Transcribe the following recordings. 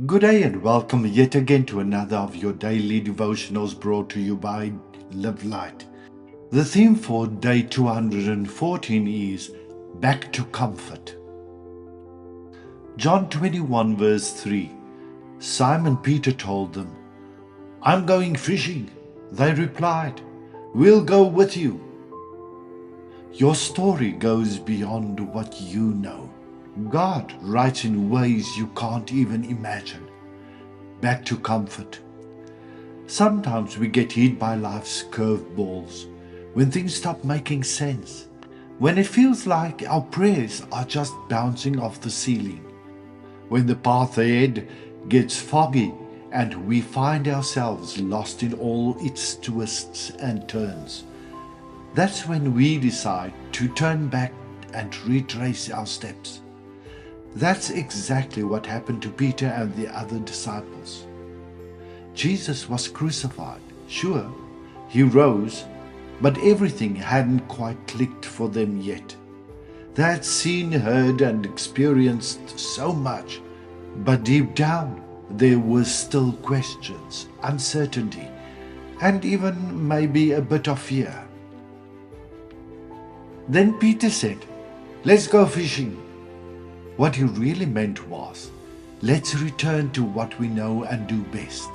Good day and welcome yet again to another of your daily devotionals brought to you by Live Light. The theme for day 214 is Back to Comfort. John 21 verse 3. Simon Peter told them, "I'm going fishing." They replied, "We'll go with you." Your story goes beyond what you know. God writes in ways you can't even imagine. Back to comfort. Sometimes we get hit by life's curveballs, when things stop making sense, when it feels like our prayers are just bouncing off the ceiling, when the path ahead gets foggy and we find ourselves lost in all its twists and turns. That's when we decide to turn back and retrace our steps. That's exactly what happened to Peter and the other disciples. Jesus was crucified. Sure, he rose, but everything hadn't quite clicked for them yet. They had seen, heard, and experienced so much, but deep down there were still questions, uncertainty, and even maybe a bit of fear. Then Peter said, "Let's go fishing." What he really meant was, let's return to what we know and do best,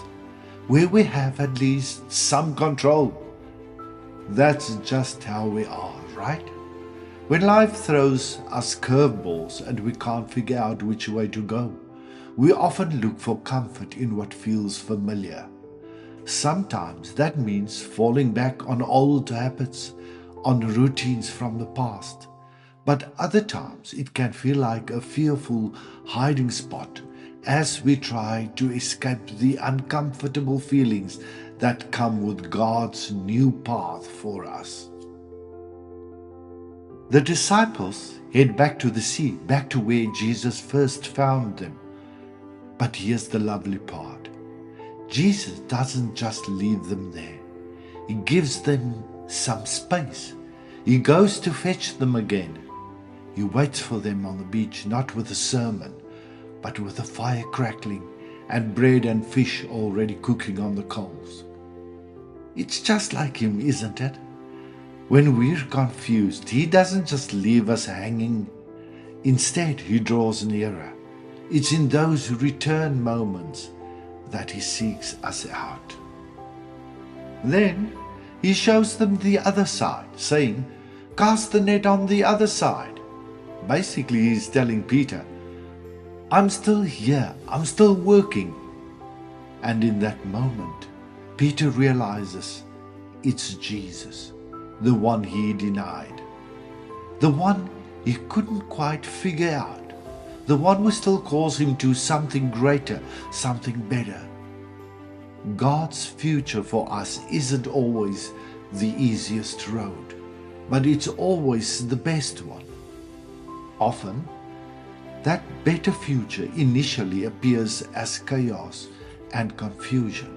where we have at least some control. That's just how we are, right? When life throws us curveballs and we can't figure out which way to go, we often look for comfort in what feels familiar. Sometimes that means falling back on old habits, on routines from the past. But other times it can feel like a fearful hiding spot as we try to escape the uncomfortable feelings that come with God's new path for us. The disciples head back to the sea, back to where Jesus first found them. But here's the lovely part. Jesus doesn't just leave them there. He gives them some space. He goes to fetch them again. He waits for them on the beach, not with a sermon, but with a fire crackling and bread and fish already cooking on the coals. It's just like him, isn't it? When we're confused, he doesn't just leave us hanging. Instead, he draws nearer. It's in those return moments that he seeks us out. Then he shows them the other side, saying, "Cast the net on the other side." Basically, he's telling Peter, "I'm still here, I'm still working." And in that moment, Peter realizes it's Jesus, the one he denied, the one he couldn't quite figure out, the one who still calls him to something greater, something better. God's future for us isn't always the easiest road, but it's always the best one. Often, that better future initially appears as chaos and confusion,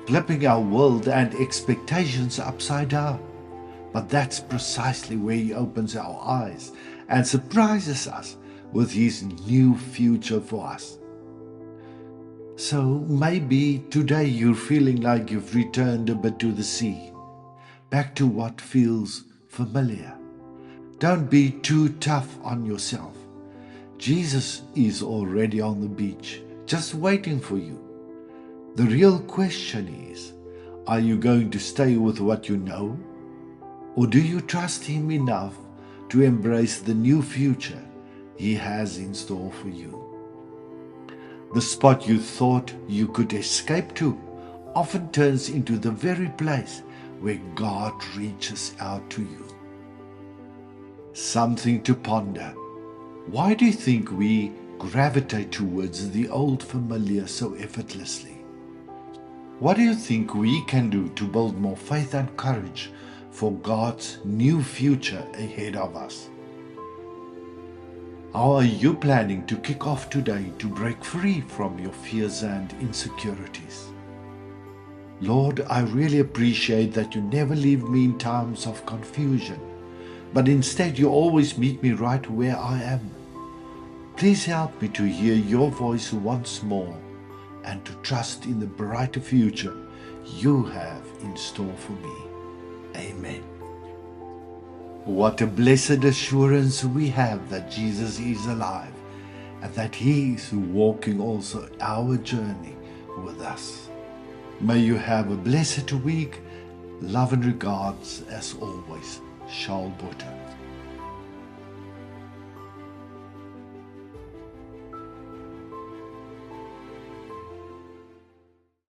flipping our world and expectations upside down. But that's precisely where he opens our eyes and surprises us with his new future for us. So maybe today you're feeling like you've returned a bit to the sea, back to what feels familiar. Don't be too tough on yourself. Jesus is already on the beach, just waiting for you. The real question is, are you going to stay with what you know? Or do you trust him enough to embrace the new future he has in store for you? The spot you thought you could escape to often turns into the very place where God reaches out to you. Something to ponder. Why do you think we gravitate towards the old familiar so effortlessly? What do you think we can do to build more faith and courage for God's new future ahead of us? How are you planning to kick off today to break free from your fears and insecurities? Lord, I really appreciate that you never leave me in times of confusion, but instead you always meet me right where I am. Please help me to hear your voice once more, and to trust in the brighter future you have in store for me. Amen. What a blessed assurance we have that Jesus is alive and that He is walking also our journey with us. May you have a blessed week. Love and regards as always. Shalom.